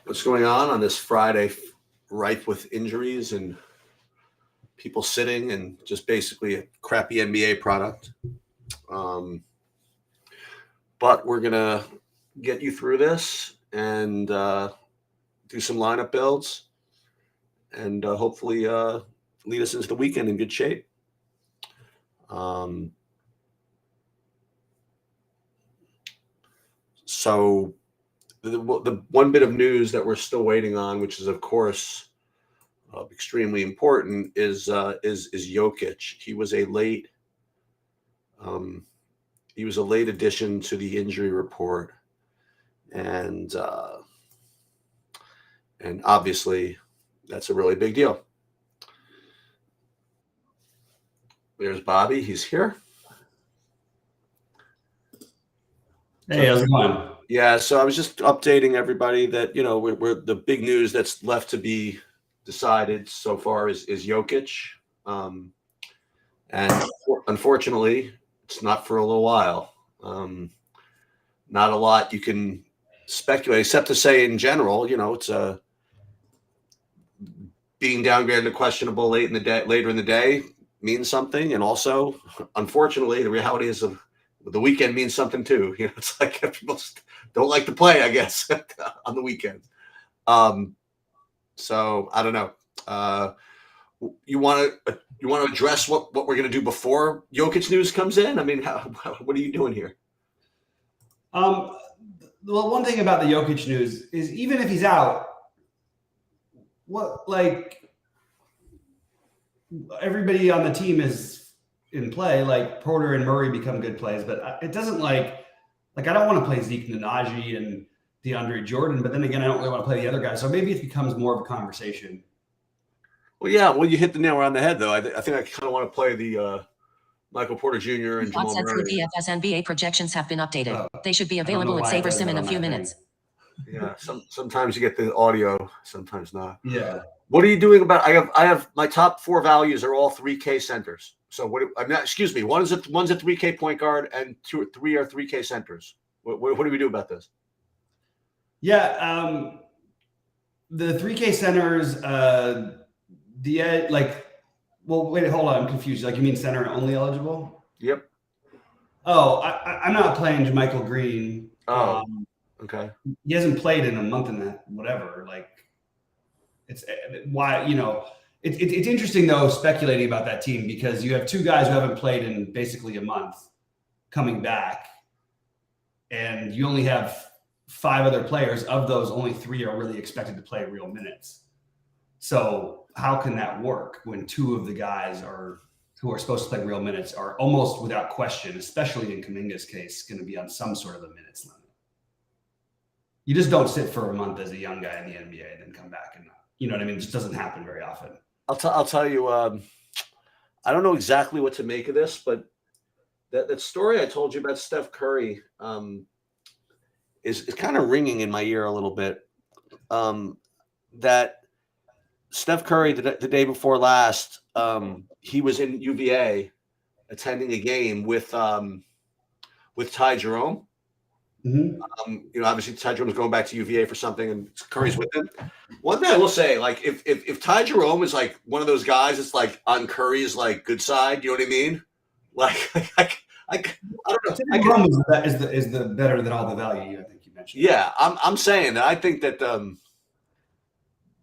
what's going on this Friday, rife with injuries and people sitting and just basically a crappy NBA product. But we're going to get you through this and do some lineup builds and hopefully lead us into the weekend in good shape. So the one bit of news that we're still waiting on, which is of course extremely important, is Jokic. He was a late addition to the injury report, and obviously that's a really big deal. There's Bobby. He's here. Hey, how's it going? Yeah, so I was just updating everybody that, we're the big news that's left to be decided so far is Jokic. And unfortunately, it's not for a little while. Not a lot you can speculate, except to say in general, it's being downgraded to questionable later in the day means something. And also, unfortunately, the reality is the weekend means something too. It's like people don't like to play, I guess, on the weekend. So I don't know. You want to address what we're going to do before Jokic news comes in? I mean, what are you doing here? Well, one thing about the Jokic news is even if he's out, everybody on the team is in play. Like Porter and Murray become good plays, but it doesn't like I don't want to play Zeke Nnaji and DeAndre Jordan, but then again, I don't really want to play the other guys. So maybe it becomes more of a conversation. Well, yeah. Well, you hit the nail on the head, though. I think I kind of want to play the Michael Porter Jr. and Jamal Murray. DFS NBA projections have been updated. They should be available at SaberSim in a few minutes. Yeah. Sometimes you get the audio, sometimes not. Yeah. What are you doing about? I have my top 4 values are all 3K centers. So excuse me. One's a 3K point guard and 3 are 3K centers. What do we do about this? Yeah, the 3K centers, wait, hold on, I'm confused. Like, you mean center only eligible? Yep. Oh, I'm not playing JaMychal Green. Oh, okay. He hasn't played in a month and that whatever. Like, it's why it's interesting though speculating about that team because you have 2 guys who haven't played in basically a month coming back, and you only have 5 other players. Of those, only 3 are really expected to play real minutes. So how can that work when 2 of the guys who are supposed to play real minutes are almost without question, especially in Kuminga's case, going to be on some sort of a minutes limit? You just don't sit for a month as a young guy in the NBA and then come back and you know what I mean? It just doesn't happen very often. I'll tell you, I don't know exactly what to make of this, but that story I told you about Steph Curry is kind of ringing in my ear a little bit. That Steph Curry the day before last, he was in UVA attending a game with Ty Jerome. Mm-hmm. Obviously Ty Jerome's going back to UVA for something, and Curry's with him. One thing I will say, like, if Ty Jerome is like one of those guys, it's like on Curry's like good side. You know what I mean? Like, I don't know. Jerome is the better than all the value I think you mentioned. Yeah, I'm saying that I think that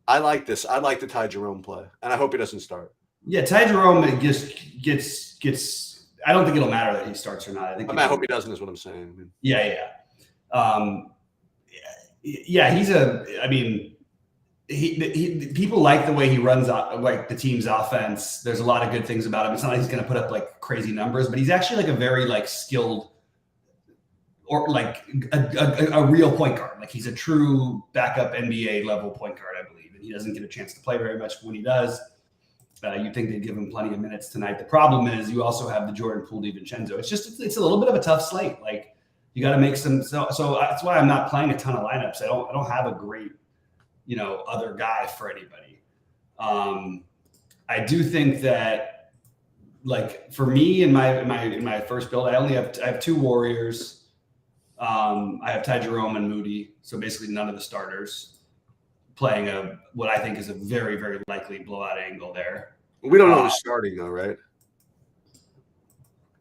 I like this. I like the Ty Jerome play, and I hope he doesn't start. Yeah, Ty Jerome just gets. I don't think it'll matter that he starts or not. I hope he doesn't. Is what I'm saying. Yeah. He's people like the way he runs like the team's offense. There's a lot of good things about him. It's not like he's going to put up like crazy numbers, but he's actually like a very like skilled or like a real point guard. Like he's a true backup NBA level point guard, I believe. And he doesn't get a chance to play very much. When he does, you'd think they'd give him plenty of minutes tonight. The problem is you also have the Jordan Poole DiVincenzo. It's a little bit of a tough slate. Like, you got to make some. So that's why I'm not playing a ton of lineups. I don't have a great, other guy for anybody. I do think that, like, for me in my first build, I have 2 Warriors. I have Ty Jerome and Moody, so basically none of the starters. playing what I think is a very, very likely blowout angle there. We don't know who's starting though, right?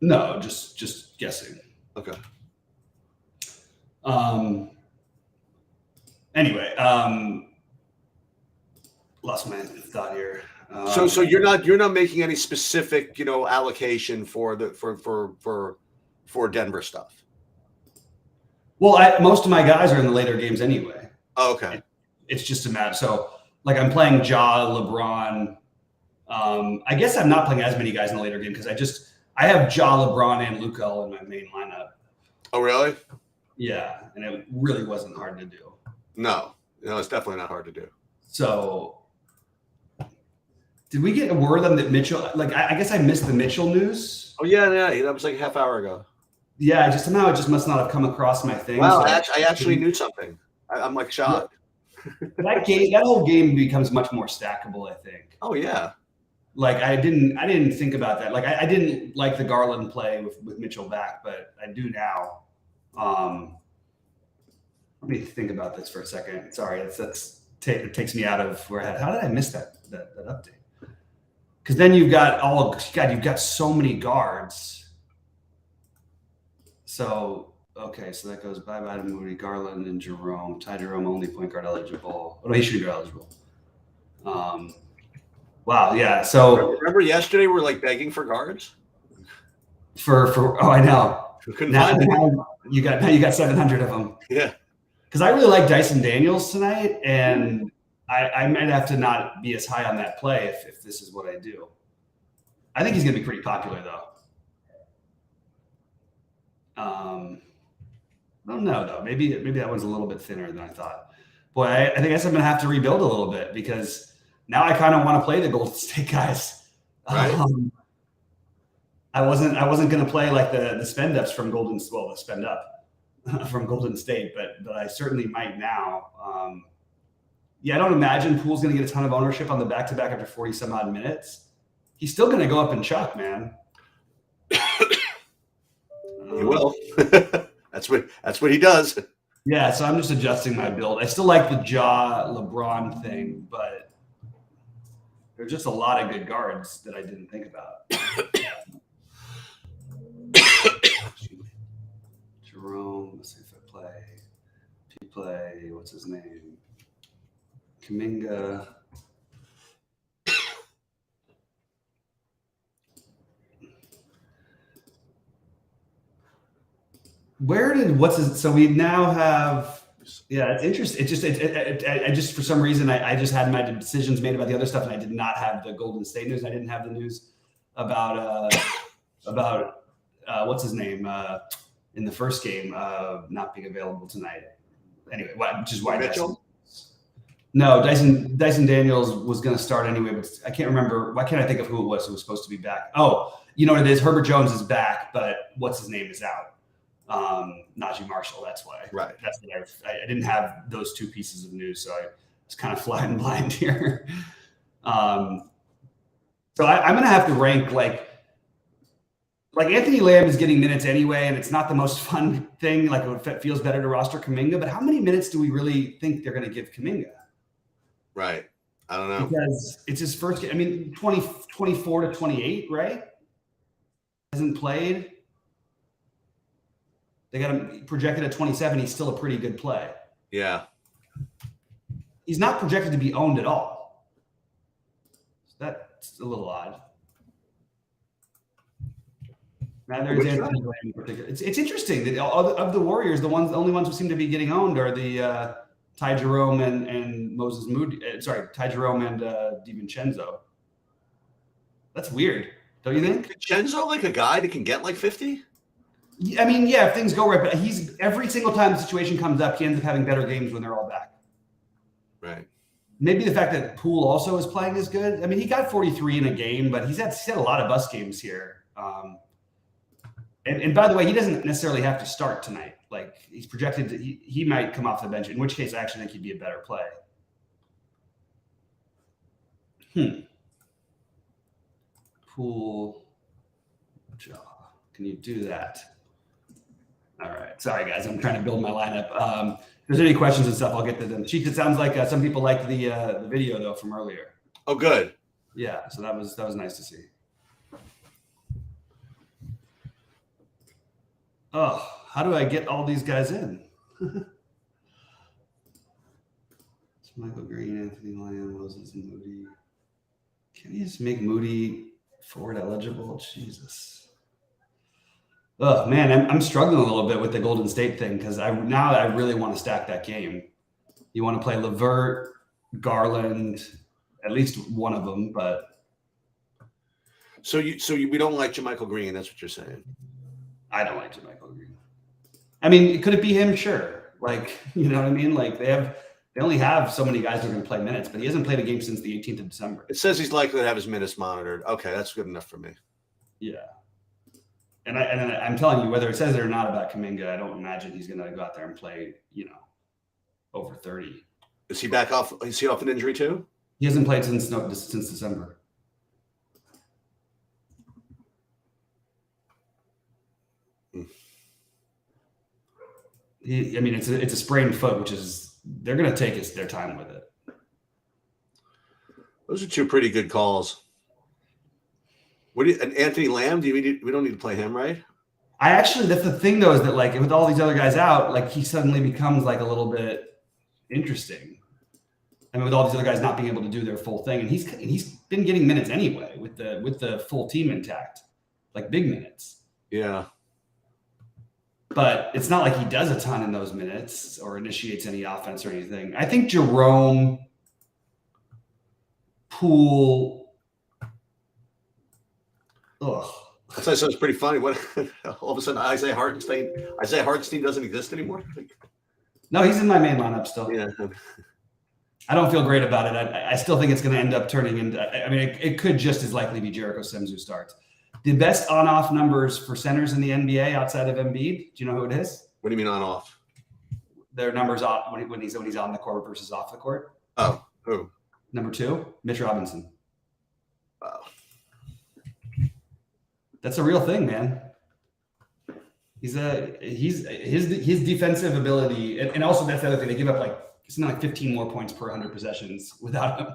No, just guessing. Okay. Anyway, lost my thought here. So you're not making any specific, allocation for Denver stuff. Well, most of my guys are in the later games anyway. Oh, okay. It's just a matter. So, like, I'm playing Ja, LeBron. I guess I'm not playing as many guys in the later game because I have Ja, LeBron, and Luka all in my main lineup. Oh, really? Yeah, and it really wasn't hard to do. No, it's definitely not hard to do. So, did we get a word on that Mitchell? Like, I guess I missed the Mitchell news. Oh yeah, that was like a half hour ago. Yeah, somehow it just must not have come across my thing. Wow, so I actually knew something. I'm like shocked. That whole game becomes much more stackable, I think. Oh yeah. Like I didn't think about that. Like I didn't like the Garland play with Mitchell back, but I do now. Let me think about this for a second. Sorry, it takes me out of where I had. How did I miss that update? Because then you've got so many guards. So so that goes bye to Moody, Garland, and Jerome. Ty Jerome only point guard eligible. Oh no, he's shooting guard eligible. Wow, yeah. So remember yesterday we're like begging for guards. I know. Now you got 700 of them. Yeah. Because I really like Dyson Daniels tonight, and I might have to not be as high on that play if this is what I do. I think he's going to be pretty popular though. I don't know though. Maybe that one's a little bit thinner than I thought. Boy, I guess I'm going to have to rebuild a little bit because now I kind of want to play the Golden State guys. Right. I wasn't going to play like the spend ups from the spend up from Golden State, but I certainly might now. I don't imagine Poole's going to get a ton of ownership on the back-to-back after 40 some odd minutes. He's still going to go up and chuck, man. He will. That's what he does. Yeah, so I'm just adjusting my build. I still like the Ja LeBron thing, but there's just a lot of good guards that I didn't think about. Jerome, let's see if I play. What's his name? Kuminga. So we now have, it's interesting. I just, for some reason, I just had my decisions made about the other stuff and I did not have the Golden State news. I didn't have the news about what's his name in the first game not being available tonight. Anyway, which is why Mitchell? Dyson Daniels was going to start anyway, but I can't remember. Why can't I think of who it was who was supposed to be back? Oh, you know what it is? Herbert Jones is back, but what's his name is out. Najee Marshall. That's why. Right. That's what I didn't have those two pieces of news, so I was kind of flying blind here. So I'm going to have to rank like Anthony Lamb is getting minutes anyway, and it's not the most fun thing. Like it feels better to roster Kuminga, but how many minutes do we really think they're going to give Kuminga? Right. I don't know. Because it's his first game. I mean, 24 to 28, right? Hasn't played. They got him projected at 27. He's still a pretty good play. Yeah. He's not projected to be owned at all. So that's a little odd. Now there's Anthony Lamb in particular. It's interesting that of the Warriors, the only ones who seem to be getting owned are the Ty Jerome and Moses Moody. Ty Jerome and DiVincenzo. That's weird, don't you think? DiVincenzo, like a guy that can get like 50? I mean, yeah, if things go right, but he's every single time the situation comes up, he ends up having better games when they're all back. Right. Maybe the fact that Poole also is playing is good. I mean, he got 43 in a game, but he's had a lot of bus games here. And by the way, he doesn't necessarily have to start tonight. Like he's projected to, he might come off the bench, in which case I actually think he'd be a better play. Poole, can you do that? All right. Sorry, guys. I'm trying to build my lineup. If there's any questions and stuff, I'll get to them. Cheeks, it sounds like some people liked the video though from earlier. Oh, good. Yeah. So that was nice to see. Oh, how do I get all these guys in? It's Michael Green, Anthony Lamb, Moses, and Moody. Can you just make Moody forward eligible? Jesus. Oh man, I'm struggling a little bit with the Golden State thing because I really want to stack that game. You want to play LeVert, Garland, at least one of them, but So we don't like JaMychal Green. That's what you're saying. I don't like JaMychal Green. I mean, could it be him? Sure. Like, you know what I mean? Like they only have so many guys who are going to play minutes, but he hasn't played a game since the 18th of December. It says he's likely to have his minutes monitored. Okay, that's good enough for me. Yeah. And I'm telling you, whether it says it or not about Kuminga, I don't imagine he's going to go out there and play, over 30. Is he back off? Is he off an injury too? He hasn't played since December. It's a sprained foot, which is they're going to take their time with it. Those are two pretty good calls. And Anthony Lamb? We don't need to play him, right? That's the thing though, is that like with all these other guys out, like he suddenly becomes like a little bit interesting. I mean, with all these other guys not being able to do their full thing, and he's been getting minutes anyway with the full team intact, like big minutes. Yeah. But it's not like he does a ton in those minutes or initiates any offense or anything. I think Jerome, Poole, That's why it's pretty funny. What all of a sudden Isaiah Hartenstein doesn't exist anymore? No, he's in my main lineup still. Yeah. I don't feel great about it. I still think it's going to end up turning into. I mean, it could just as likely be Jericho Sims who starts. The best on-off numbers for centers in the NBA outside of Embiid. Do you know who it is? What do you mean on-off? Their numbers off when he's on the court versus off the court. Oh, who? Number 2, Mitch Robinson. Wow. That's a real thing, man. His defensive ability, and also that's the other thing. They give up like something like 15 more points per 100 possessions without him.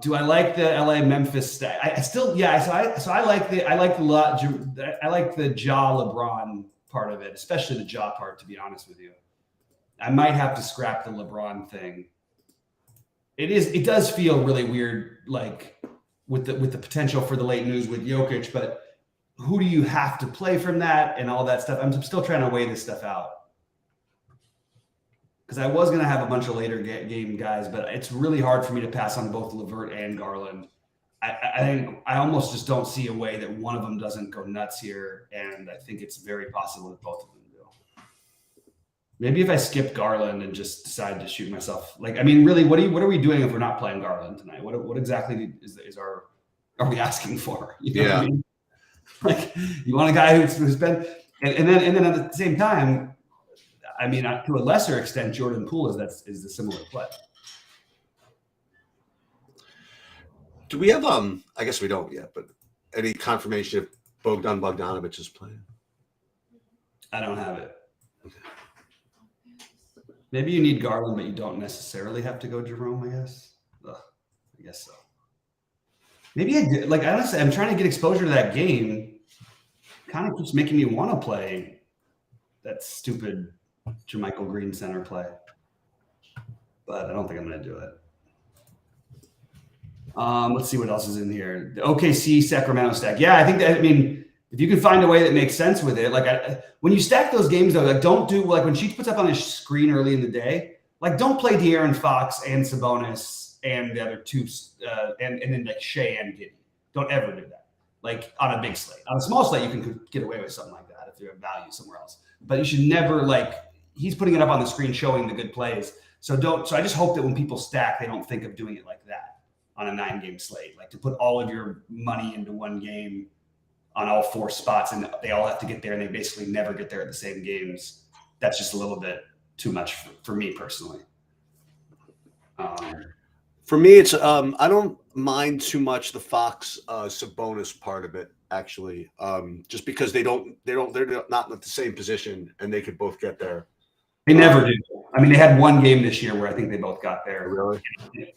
Do I like the LA Memphis stat? I like the Ja LeBron part of it, especially the Ja part, to be honest with you. I might have to scrap the LeBron thing. It does feel really weird, like with the potential for the late news with Jokic, but who do you have to play from that and all that stuff? I'm still trying to weigh this stuff out. Because I was going to have a bunch of later game guys, but it's really hard for me to pass on both LeVert and Garland. I think I almost just don't see a way that one of them doesn't go nuts here, and I think it's very possible that both of them do. Maybe if I skip Garland and just decide to shoot myself, really, what are we doing if we're not playing Garland tonight? What exactly are we asking for? You know what I mean? Like, you want a guy who's been, and then at the same time. I mean, to a lesser extent, Jordan Poole is the similar play. Do we have I guess we don't yet, but any confirmation if Bogdan Bogdanovic is playing? I don't have it. Okay. Maybe you need Garland, but you don't necessarily have to go Jerome, I guess. I guess so. Maybe honestly, I'm trying to get exposure to that game. Kind of keeps making me want to play that stupid JaMychal Green center play, but I don't think I'm going to do it. Let's see what else is in here. The OKC Sacramento stack. Yeah, I think that, if you can find a way that makes sense with it, when you stack those games though, don't do when Sheets puts up on his screen early in the day, don't play De'Aaron Fox and Sabonis and the other two, and then Shea and Giddey. Don't ever do that. On a big slate. On a small slate, you can get away with something like that if you have value somewhere else. But you should never he's putting it up on the screen showing the good plays. So I just hope that when people stack, they don't think of doing it like that on a 9-game slate, to put all of your money into one game on all 4 spots and they all have to get there and they basically never get there at the same games. That's just a little bit too much for me personally. For me, it's I don't mind too much the Fox Sabonis part of it. actually, just because they're not in the same position, and they could both get there. They never do. I mean, they had one game this year where I think they both got there. Really?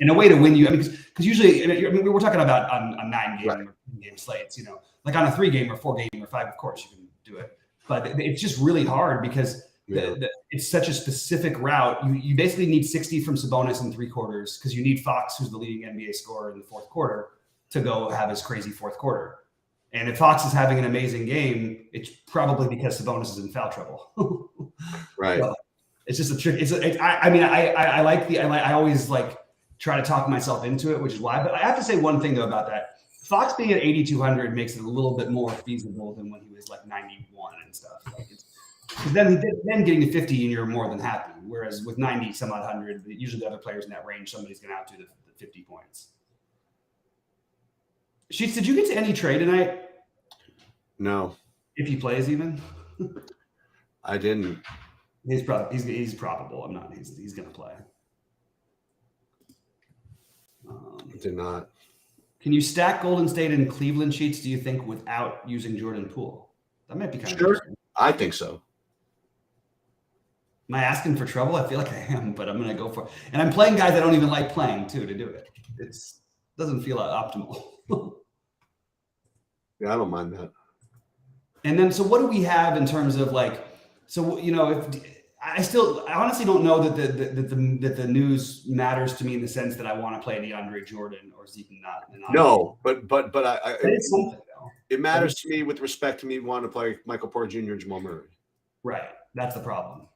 In a way to win you. I mean, because usually, we're talking about on 9-game Right. or 10-game slates, like on a 3-game or 4-game or 5, of course you can do it. But it's just really hard because it's such a specific route. You basically need 60 from Sabonis in 3 quarters because you need Fox, who's the leading NBA scorer in the fourth quarter, to go have his crazy fourth quarter. And if Fox is having an amazing game, it's probably because Sabonis is in foul trouble. Right. So it's just a trick. I always like try to talk myself into it, which is why. But I have to say one thing though about that. Fox being at 8,200 makes it a little bit more feasible than when he was like 91 and stuff. Like then getting to 50 and you're more than happy. Whereas with 90 some odd hundred, usually the other players in that range, somebody's going to outdo the 50 points. Sheets, did you get to any trade tonight? No. If he plays, even I didn't. He's probable. I'm not. He's going to play. I did not. Can you stack Golden State and Cleveland Sheets? Do you think without using Jordan Poole? That might be kind of interesting. I think so. Am I asking for trouble? I feel like I am, but I'm going to go for it. And I'm playing guys I don't even like playing too to do it. It doesn't feel optimal. Yeah, I don't mind that. And then, so what do we have in terms of like? So I honestly don't know that the news matters to me in the sense that I want to play DeAndre Jordan or Zeke not. No, but it's something though. It matters to me with respect to me wanting to play Michael Porter Jr. and Jamal Murray. Right, that's the problem.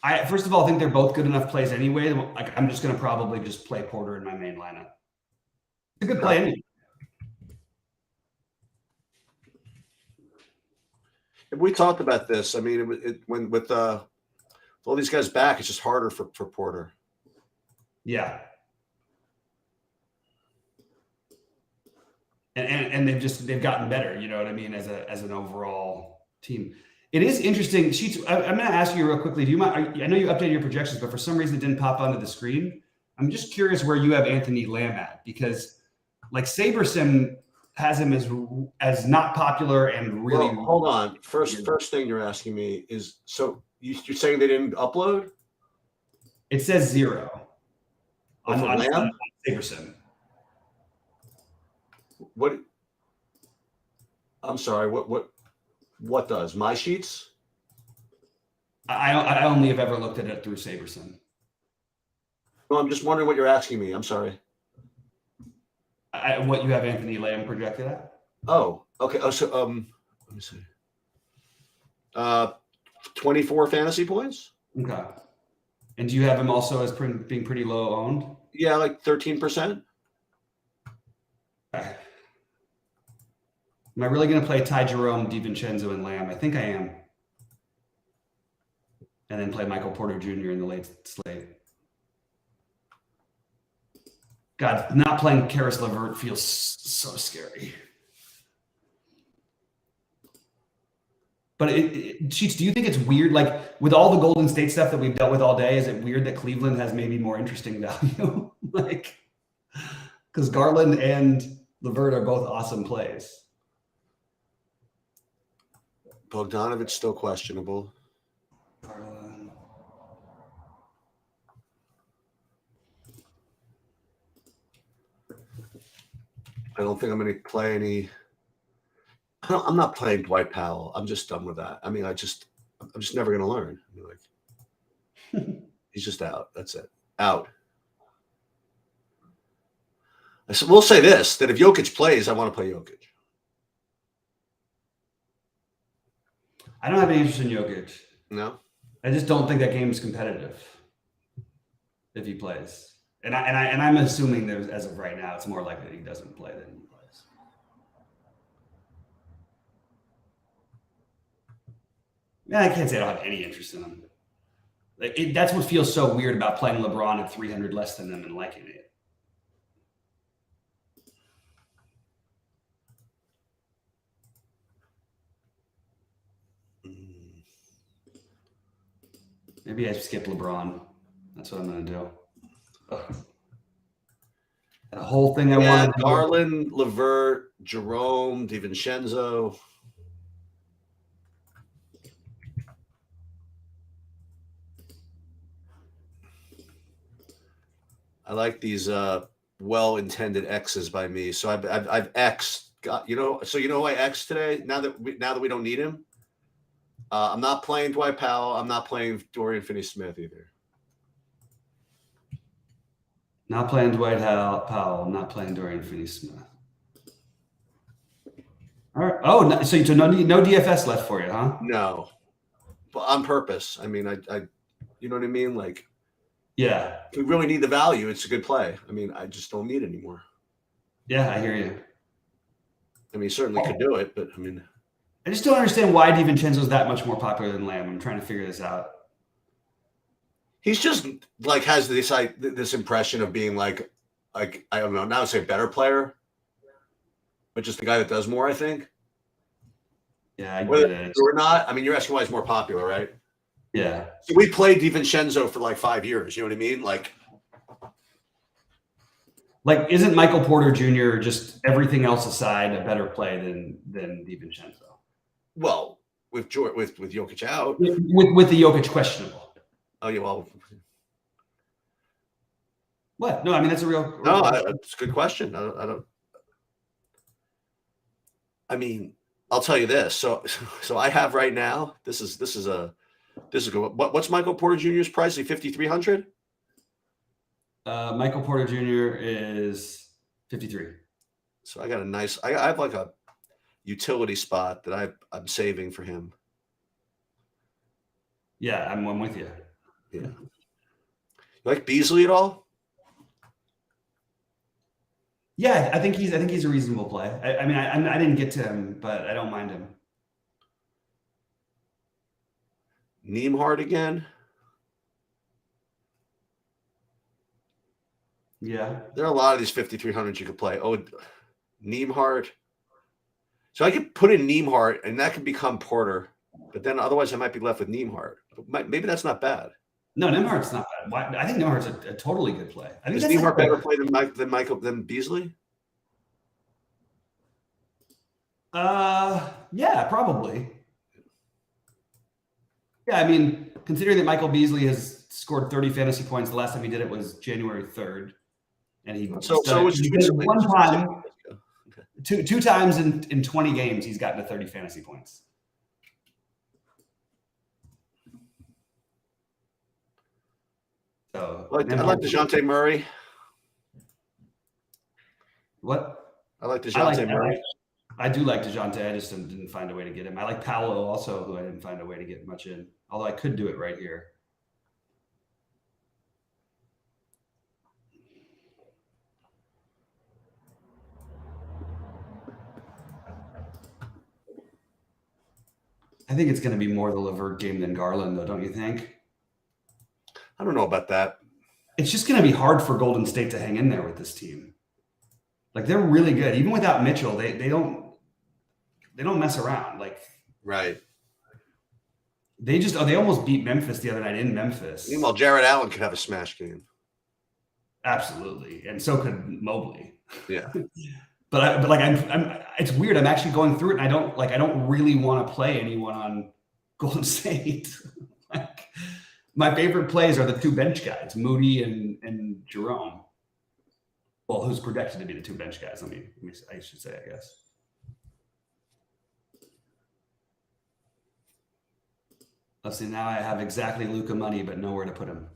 I first of all think they're both good enough plays anyway. Like I'm just going to probably just play Porter in my main lineup. It's a good play anyway. We talked about this. I mean, when with all these guys back, it's just harder for Porter. Yeah. And they've gotten better, you know what I mean, as an overall team. It is interesting. Sheets, I'm going to ask you real quickly. Do you mind? I know you updated your projections, but for some reason it didn't pop onto the screen. I'm just curious where you have Anthony Lamb at, because like SaberSim has him as not popular and really. Well, hold on. First thing you're asking me is, so you're saying they didn't upload? It says 0 on SaberSim. What? I'm sorry. What does my sheets? I only have ever looked at it through SaberSim. No, I'm just wondering what you're asking me. I'm sorry. What you have Anthony Lamb projected at? Oh, okay. Oh, so let me see. 24 fantasy points. Okay. And do you have him also as being pretty low owned? Yeah, like 13%. Okay. Am I really going to play Ty Jerome, DiVincenzo, and Lamb? I think I am. And then play Michael Porter Jr. in the late slate. God, not playing Karis LeVert feels so scary. But Sheets, do you think it's weird, like with all the Golden State stuff that we've dealt with all day, is it weird that Cleveland has maybe more interesting value? Like, because Garland and LeVert are both awesome plays. Bogdanovich still questionable. Garland. I don't think I'm going to play any. I'm not playing Dwight Powell. I'm just done with that. I mean, I'm just never going to learn. I mean, like, he's just out. That's it. Out. We'll say this, that if Jokic plays, I want to play Jokic. I don't have any interest in Jokic. No? I just don't think that game is competitive if he plays. And I'm assuming that as of right now, it's more likely that he doesn't play than he plays. Yeah, I can't say I don't have any interest in him. Like that's what feels so weird about playing LeBron at 300 less than them and liking it. Maybe I skip LeBron. That's what I'm going to do. Ugh. That whole thing I Yeah, wanted to do. Garland, Levert, Jerome, DiVincenzo. I like these well-intended X's by me. So I've X'd. Got, so who I X'd today? Now that we don't need him, I'm not playing Dwight Powell. I'm not playing Dorian Finney-Smith either. Not playing Dwight Powell. Not playing Dorian Finney-Smith. All right. Oh, so no DFS left for you, huh? No, but on purpose. I mean, I you know what I mean? Like, yeah, if we really need the value, it's a good play. I mean, I just don't need it anymore. Yeah, I hear you. I mean, certainly could do it, but I mean, I just don't understand why DiVincenzo's that much more popular than Lamb. I'm trying to figure this out. He's just like has this impression of being like I don't know, not to say better player, but just the guy that does more. I think. Yeah, I get Whether it. or not, I mean, you're asking why he's more popular, right? Yeah. So we played DiVincenzo for like 5 years. You know what I mean? Like, isn't Michael Porter Jr. just everything else aside a better play than DiVincenzo? Well, with Jokic out, with the Jokic questionable. Oh yeah, well, what? No, I mean that's a real. No, it's a good question. I don't. I mean, I'll tell you this. So I have right now. This is good. What's Michael Porter Jr.'s price? Is he 5,300? Michael Porter Jr. is 53. So I got a nice. I have like a utility spot that I'm saving for him. Yeah, I'm with you. Yeah. You like Beasley at all? Yeah, I think he's a reasonable play. I mean, I didn't get to him, but I don't mind him. Nembhard again. Yeah. There are a lot of these 5,300s you could play. Oh, Nembhard. So I could put in Nembhard, and that could become Porter. But then otherwise I might be left with Nembhard. Maybe that's not bad. No, Nembhard's not bad. I think Nembhard's a totally good play. I think is Nembhard better play than Beasley? Yeah, probably. Yeah, I mean, considering that Michael Beasley has scored 30 fantasy points, the last time he did it was January 3rd. And he did it one time, two times in 20 games, he's gotten to 30 fantasy points. So I like DeJounte Murray. What? I like DeJounte Murray. I do like DeJounte. I just didn't find a way to get him. I like Paolo also, who I didn't find a way to get much in. Although I could do it right here. I think it's going to be more the Levert game than Garland, though, don't you think? I don't know about that. It's just going to be hard for Golden State to hang in there with this team. Like, they're really good. Even without Mitchell, they don't mess around. Like, right. They almost beat Memphis the other night in Memphis. Meanwhile, Jared Allen could have a smash game. Absolutely, and so could Mobley. Yeah. But it's weird. I'm actually going through it, and I don't really want to play anyone on Golden State. Like, my favorite plays are the two bench guys, Moody and Jerome. Well, who's projected to be the two bench guys? I should say, I guess. Let's see. Now I have exactly Luka money, but nowhere to put him.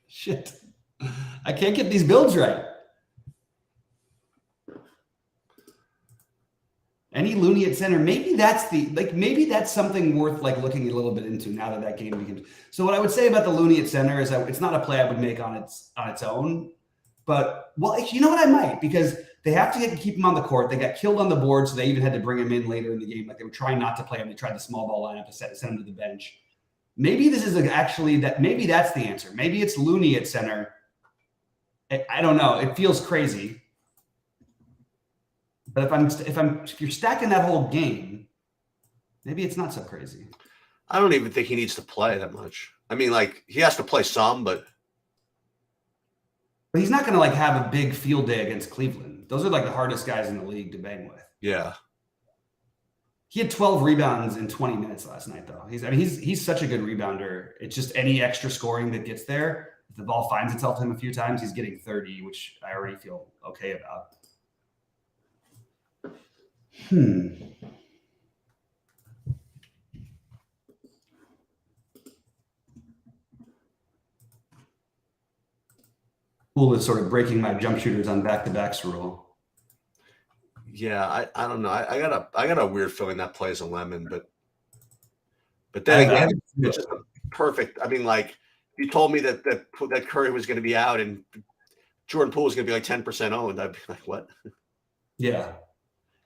Shit. I can't get these builds right. Any Looney at center, maybe that's something worth looking a little bit into now that game begins. So what I would say about the Looney at center is that it's not a play I would make on its own, but you know what, I might, because they have to keep him on the court. They got killed on the board, so they even had to bring him in later in the game. Like, they were trying not to play him. They tried the small ball lineup to send him to the bench. Maybe this is maybe that's the answer. Maybe it's Looney at center. I don't know. It feels crazy. But if you're stacking that whole game, maybe it's not so crazy. I don't even think he needs to play that much. I mean, he has to play some, but But he's not going to like have a big field day against Cleveland. Those are like the hardest guys in the league to bang with. Yeah. He had 12 rebounds in 20 minutes last night, though. He's such a good rebounder. It's just any extra scoring that gets there. If the ball finds itself to him a few times, he's getting 30, which I already feel okay about. Poole is sort of breaking my jump shooters on back-to-backs rule. Yeah, I don't know. I got a weird feeling that plays a lemon, but then again, it's just perfect. I mean, like you told me that Curry was going to be out and Jordan Poole was going to be like 10% owned. I'd be like, what? Yeah.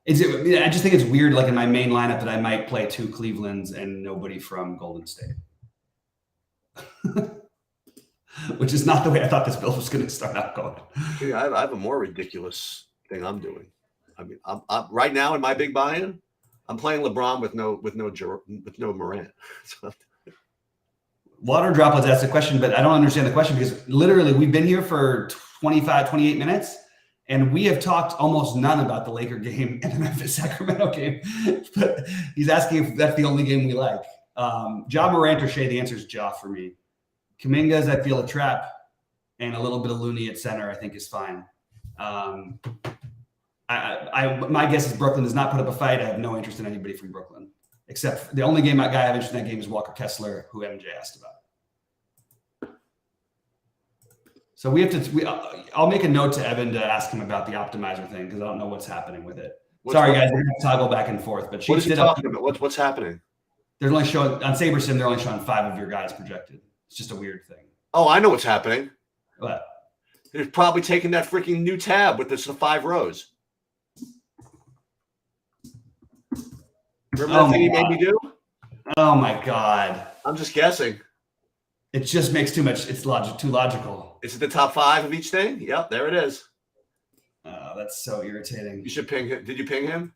I just think it's weird, like in my main lineup, that I might play 2 Clevelands and nobody from Golden State. Which is not the way I thought this build was going to start out going. Yeah, I have a more ridiculous thing I'm doing. I mean, I'm right now in my big buy-in, I'm playing LeBron with no Morant. Water Droplets asked a question, but I don't understand the question because literally we've been here for 25, 28 minutes, and we have talked almost none about the Laker game and the Memphis Sacramento game. But he's asking if that's the only game we like. Ja Morant or Shea, the answer is Ja for me. Kuminga's, I feel a trap, and a little bit of Looney at center, I think is fine. My guess is Brooklyn does not put up a fight. I have no interest in anybody from Brooklyn, except the only guy I have interest in that game is Walker Kessler, who MJ asked about. So I'll make a note to Evan to ask him about the optimizer thing because I don't know what's happening with it. Sorry, guys, we're going to toggle back and forth. But what is he talking about? What's happening? They're only showing on SaberSim. They're only showing 5 of your guys projected. It's just a weird thing. Oh, I know what's happening. What? They're probably taking that freaking new tab with the 5 rows. Remember that thing he made me do? Oh my God. I'm just guessing. It just makes too much. It's too logical. Is it the top 5 of each thing? Yep, there it is. Oh, that's so irritating. You should ping him. Did you ping him?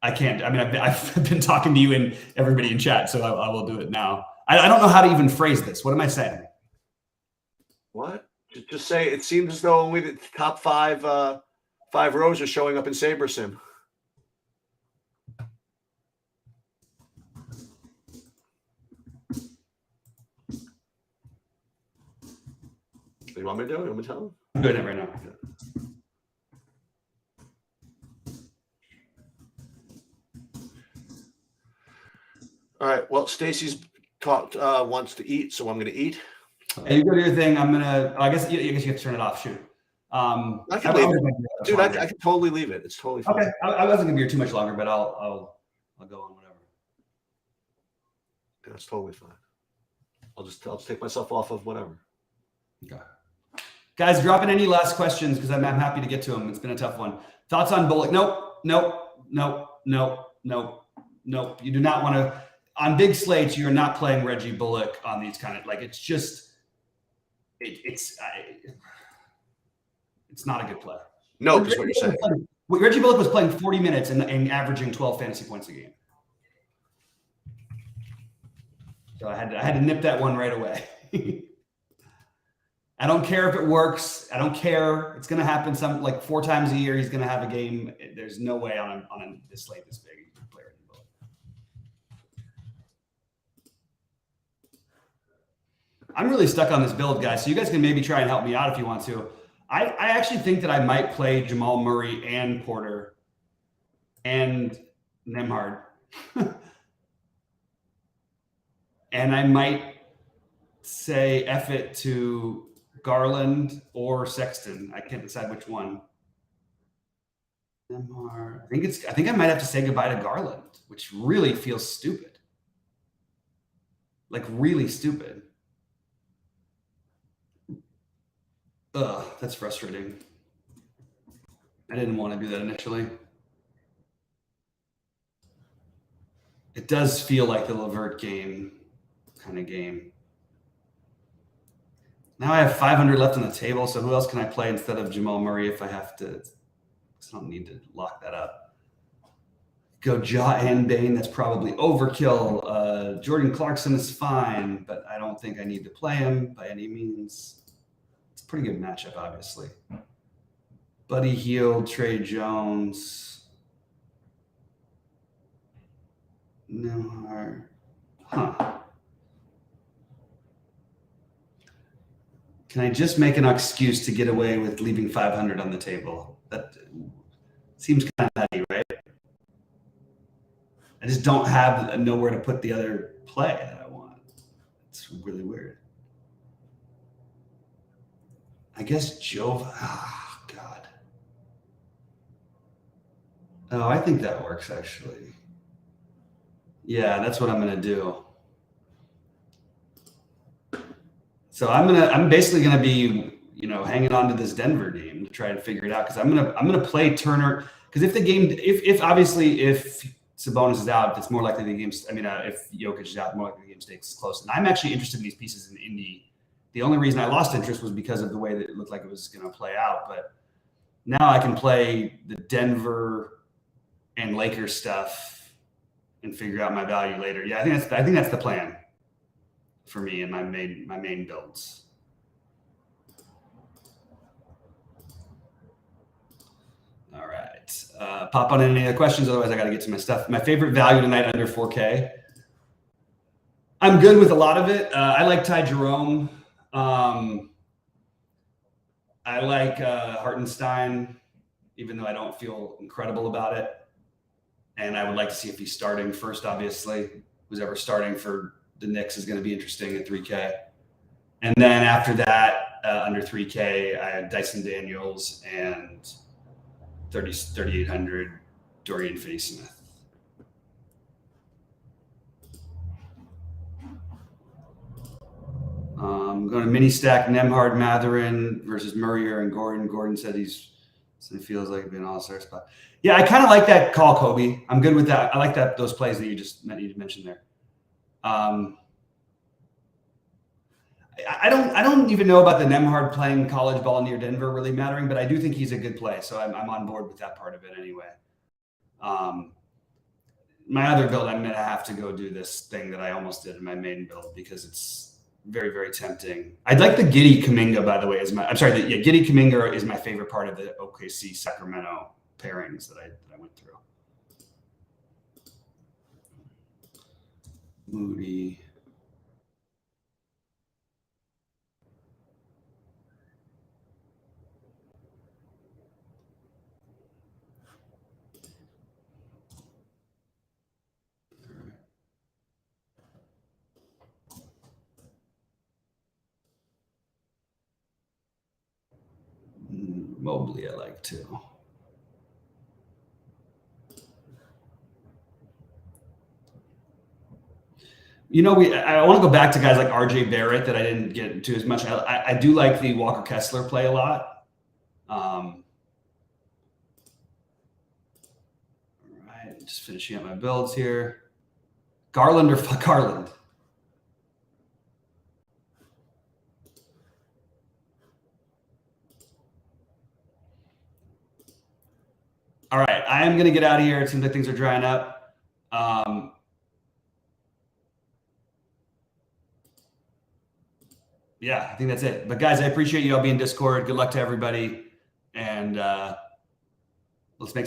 I can't. I mean, I've been talking to you and everybody in chat, so I will do it now. I don't know how to even phrase this. What am I saying? What? Just say it seems as though only the top 5 rows are showing up in SaberSim. You want me to do it? You want me to tell him? I'm doing it right now. All right. Well, Stacy's wants to eat, so I'm going to eat. Hey, you go do your thing. I guess you have to turn it off. Shoot. I can leave it. Dude, I can totally leave it. It's totally fine. Okay. I wasn't going to be here too much longer, but I'll go on whatever. That's totally fine. I'll just take myself off of whatever. Okay. Guys, drop in any last questions because I'm happy to get to them. It's been a tough one. Thoughts on Bullock? Nope. You do not want to. On big slates, you're not playing Reggie Bullock on these kind of it's just it's not a good play. No, is what you're saying. Reggie Bullock was playing 40 minutes and averaging 12 fantasy points a game. So I had to nip that one right away. I don't care if it works. I don't care. It's going to happen 4 times a year. He's going to have a game. There's no way on a slate this big you can play Reggie Bullock. I'm really stuck on this build, guys. So you guys can maybe try and help me out if you want to. I actually think that I might play Jamal Murray and Porter and Nembhard. And I might say F it to Garland or Sexton. I can't decide which one. Nembhard. I think I might have to say goodbye to Garland, which really feels stupid. Like really stupid. Ugh, that's frustrating. I didn't want to do that initially. It does feel like the LeVert game kind of game. Now I have 500 left on the table, so who else can I play instead of Jamal Murray if I have to? I don't need to lock that up. Go Ja and Bane, that's probably overkill. Jordan Clarkson is fine, but I don't think I need to play him by any means. It's pretty good matchup, obviously. Buddy Hield, Trey Jones. No, huh. Can I just make an excuse to get away with leaving 500 on the table? That seems kind of nutty, right? I just don't have nowhere to put the other play that I want. It's really weird. I guess Jova. Oh, God. Oh, I think that works, actually. Yeah, that's what I'm going to do. So I'm basically gonna be, hanging on to this Denver game to try and figure it out, because I'm gonna play Turner, because if Sabonis is out, it's more likely the game. If Jokic is out, more likely the game stays close. And I'm actually interested in these pieces in Indy. The only reason I lost interest was because of the way that it looked like it was gonna play out. But now I can play the Denver and Lakers stuff and figure out my value later. Yeah, I think that's the plan for me and my main builds. All right. Pop on any other questions. Otherwise, I got to get to my stuff. My favorite value tonight under 4K. I'm good with a lot of it. I like Ty Jerome. I like Hartenstein, even though I don't feel incredible about it. And I would like to see if he's starting first, obviously. Who's ever starting for the Knicks is going to be interesting at 3K. And then after that, under 3K, I had Dyson Daniels and 3,800 Dorian Finney-Smith. Going to mini stack Nembhard, Mathurin versus Murrier and Gordon. Gordon said he feels like he'd be an all-star spot. Yeah, I kind of like that call, Kobe. I'm good with that. I like those plays that you mentioned there. I don't even know about the Nembhard playing college ball near Denver really mattering, but I do think he's a good play. So I'm on board with that part of it anyway. My other build, I'm going to have to go do this thing that I almost did in my main build because it's very, very tempting. I'd like the Giddey Kuminga, by the way, Giddey Kuminga is my favorite part of the OKC Sacramento pairings that I went through. Moody. Mobley I like too. I want to go back to guys like RJ Barrett that I didn't get into as much. I do like the Walker Kessler play a lot. All right, just finishing up my builds here. Garland or fuck Garland? All right, I am going to get out of here. It seems like things are drying up. Yeah, I think that's it. But guys, I appreciate you all being in Discord. Good luck to everybody. And let's make